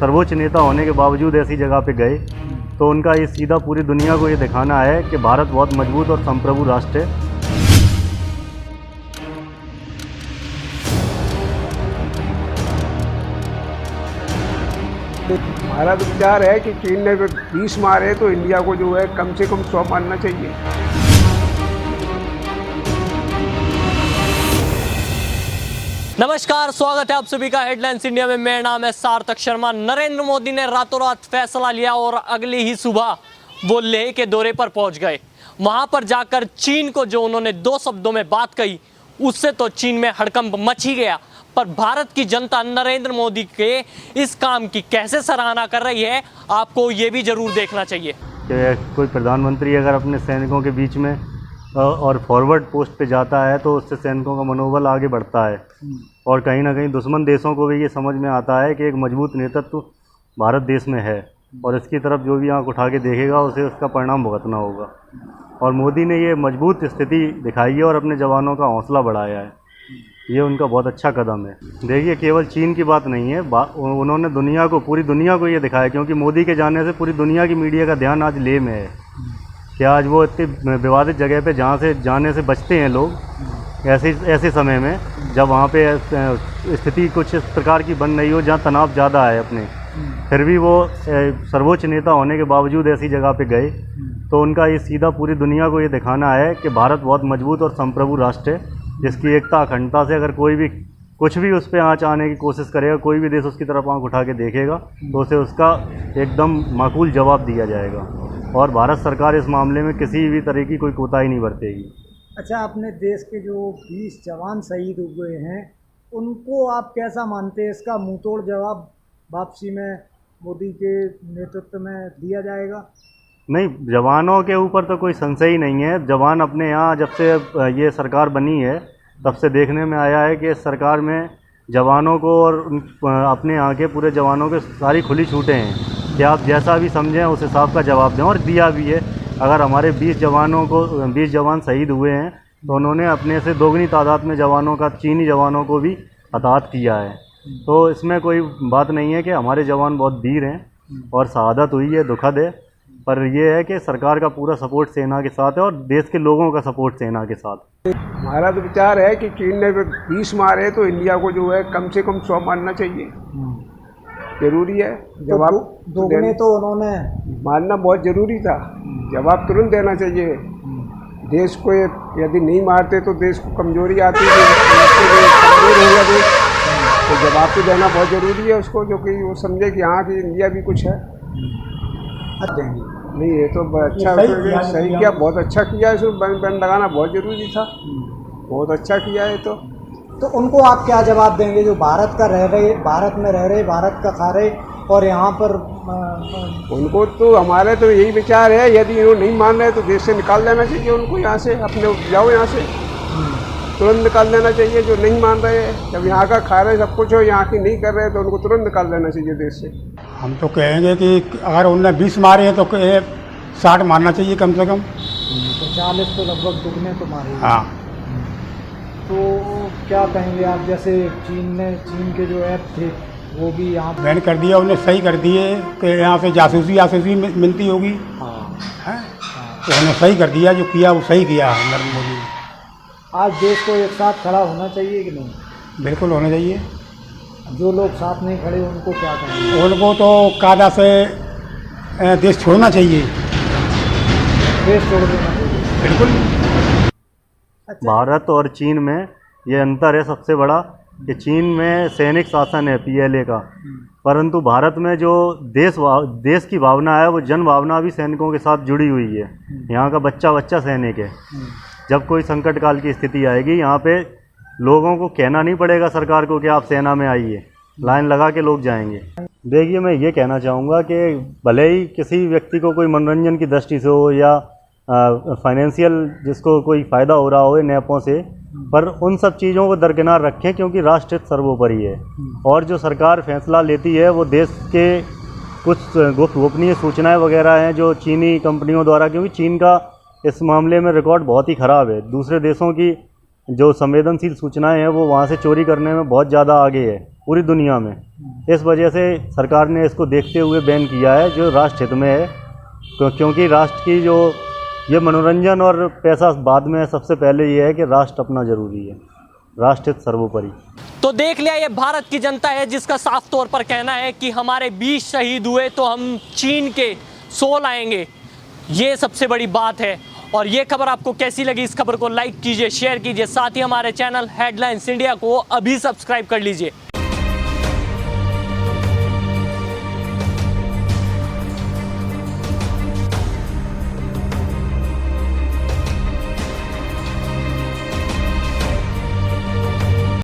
सर्वोच्च नेता होने के बावजूद ऐसी जगह पे गए, तो उनका ये सीधा पूरी दुनिया को ये दिखाना है कि भारत बहुत मजबूत और संप्रभु राष्ट्र है। हमारा तो विचार है कि चीन ने 20 मारे तो इंडिया को जो है कम से कम 100 मारना चाहिए। नमस्कार, स्वागत है आप सभी का हेडलाइंस इंडिया में। मेरा नाम है सार्थक शर्मा। नरेंद्र मोदी ने रातों रात फैसला लिया और अगली ही सुबह वो लेह के दौरे पर पहुंच गए। वहां पर जाकर चीन को जो उन्होंने 2 शब्दों में बात कही, उससे तो चीन में हड़कंप मच ही गया। पर भारत की जनता नरेंद्र मोदी के इस काम की कैसे सराहना कर रही है, आपको ये भी जरूर देखना चाहिए। कोई प्रधानमंत्री अगर अपने सैनिकों के बीच में और फॉरवर्ड पोस्ट पे जाता है तो उससे सैनिकों का मनोबल आगे बढ़ता है और कहीं ना कहीं दुश्मन देशों को भी ये समझ में आता है कि एक मजबूत नेतृत्व भारत देश में है और इसकी तरफ जो भी आंख उठा के देखेगा उसे उसका परिणाम भुगतना होगा। और मोदी ने ये मजबूत स्थिति दिखाई है और अपने जवानों का हौसला बढ़ाया है। ये उनका बहुत अच्छा कदम है। देखिए, केवल चीन की बात नहीं है, उन्होंने दुनिया को, पूरी दुनिया को ये दिखाया, क्योंकि मोदी के जाने से पूरी दुनिया की मीडिया का ध्यान आज लेह में है कि आज वो इतनी विवादित जगह पे जहाँ से जाने से बचते हैं लोग, ऐसे समय में जब वहाँ पे स्थिति कुछ इस प्रकार की बन रही हो जहाँ तनाव ज़्यादा है अपने, फिर भी वो सर्वोच्च नेता होने के बावजूद ऐसी जगह पे गए, तो उनका ये सीधा पूरी दुनिया को ये दिखाना है कि भारत बहुत मजबूत और संप्रभु राष्ट्र है, जिसकी एकता अखंडता से अगर कोई भी कुछ भी उस पर आँच आने की कोशिश करेगा, कोई भी देश उसकी तरफ आँख उठा के देखेगा तो उसे उसका एकदम माकूल जवाब दिया जाएगा और भारत सरकार इस मामले में किसी भी तरह की कोई कोताही नहीं बरतेगी। अच्छा, अपने देश के जो 20 जवान शहीद हुए हैं, उनको आप कैसा मानते हैं? इसका मुंहतोड़ जवाब वापसी में मोदी के नेतृत्व में दिया जाएगा? नहीं, जवानों के ऊपर तो कोई संशय ही नहीं है। जवान अपने यहाँ जब से ये सरकार बनी है तब से देखने में आया है कि इस सरकार में जवानों को और अपने यहाँ के पूरे जवानों के सारी खुली छूटें हैं कि आप जैसा भी समझें उस हिसाब का जवाब दें, और दिया भी है। अगर हमारे 20 जवान शहीद हुए हैं तो उन्होंने अपने से दोगुनी तादाद में जवानों का, चीनी जवानों को भी हताहत किया है। तो इसमें कोई बात नहीं है कि हमारे जवान बहुत वीर हैं और शहादत हुई है, दुखद है, पर यह है कि सरकार का पूरा सपोर्ट सेना के साथ है और देश के लोगों का सपोर्ट सेना के साथ। हमारा तो विचार है कि चीन ने 20 मारे तो इंडिया को जो है कम से कम 100 मारना चाहिए। जरूरी है जवाब। दोगुने तो उन्होंने मारना बहुत ज़रूरी था, जवाब तुरंत देना चाहिए। देश को यदि नहीं मारते तो देश को कमजोरी आती है, कमजोर हो गया देश, तो जवाब तो देना बहुत ज़रूरी है उसको, जो कि वो समझे कि हाँ कि इंडिया भी कुछ है। नहीं, ये तो अच्छा सही किया, बहुत अच्छा किया। इसको बैन लगाना बहुत ज़रूरी था, बहुत अच्छा किया है। तो उनको आप क्या जवाब देंगे जो भारत का रह रहे, भारत में रह रहे, भारत का खा रहे और यहाँ पर उनको तो हमारे तो यही विचार है, यदि इन्होंने नहीं मान रहे तो देश से निकाल देना चाहिए उनको, यहाँ से अपने जाओ, यहाँ से तुरंत निकाल देना चाहिए। जो नहीं मान रहे हैं, जब यहाँ का खा रहे सब कुछ हो, यहाँ की नहीं कर रहे तो उनको तुरंत निकाल देना चाहिए देश से। हम तो कहेंगे कि अगर उन्होंने 20 मारे हैं तो 60 मारना चाहिए कम से कम। तो 40 तो लगभग दुगने तो मारे। हाँ, तो क्या कहेंगे आप? जैसे चीन के जो ऐप थे वो भी यहाँ बैन कर दिया, उन्हें सही कर दिए कि यहाँ से जासूसी मिलती होगी, है तो उन्हें सही कर दिया। जो किया वो सही किया नरेंद्र मोदी ने। आज देश को एक साथ खड़ा होना चाहिए कि नहीं? बिल्कुल होना चाहिए। जो लोग साथ नहीं खड़े उनको क्या करेंगे? उनको तो कायदा से देश छोड़ना चाहिए, देश छोड़ देना चाहिए। बिल्कुल। अच्छा, भारत और चीन में ये अंतर है सबसे बड़ा कि चीन में सैनिक शासन है PLA का, परंतु भारत में जो देश की भावना है वो जन भावना भी सैनिकों के साथ जुड़ी हुई है। यहाँ का बच्चा सैनिक है। जब कोई संकट काल की स्थिति आएगी, यहाँ पे लोगों को कहना नहीं पड़ेगा सरकार को कि आप सेना में आइए, लाइन लगा के लोग जाएंगे। देखिए, मैं ये कहना चाहूँगा कि भले ही किसी व्यक्ति को कोई मनोरंजन की दृष्टि से हो या फाइनेंशियल जिसको कोई फ़ायदा हो रहा हो इन ऐपों से, पर उन सब चीज़ों को दरकिनार रखें, क्योंकि राष्ट्र हित सर्वोपरि है। और जो सरकार फैसला लेती है वो देश के कुछ गोपनीय सूचनाएं वगैरह हैं जो चीनी कंपनियों द्वारा, क्योंकि चीन का इस मामले में रिकॉर्ड बहुत ही ख़राब है। दूसरे देशों की जो संवेदनशील सूचनाएं हैं वो वहाँ से चोरी करने में बहुत ज़्यादा आगे है। पूरी दुनिया में। इस वजह से सरकार ने इसको देखते हुए बैन किया है, जो राष्ट्र हित में है, क्योंकि राष्ट्र की जो ये मनोरंजन और पैसा बाद में है, सबसे पहले ये है कि राष्ट्र अपना ज़रूरी है, राष्ट्र हित सर्वोपरि। तो देख लिया, ये भारत की जनता है जिसका साफ तौर पर कहना है कि हमारे 20 शहीद हुए तो हम चीन के 100 लाएंगे। ये सबसे बड़ी बात है। और ये खबर आपको कैसी लगी, इस खबर को लाइक कीजिए, शेयर कीजिए, साथ ही हमारे चैनल हेडलाइंस इंडिया को अभी सब्सक्राइब कर लीजिए।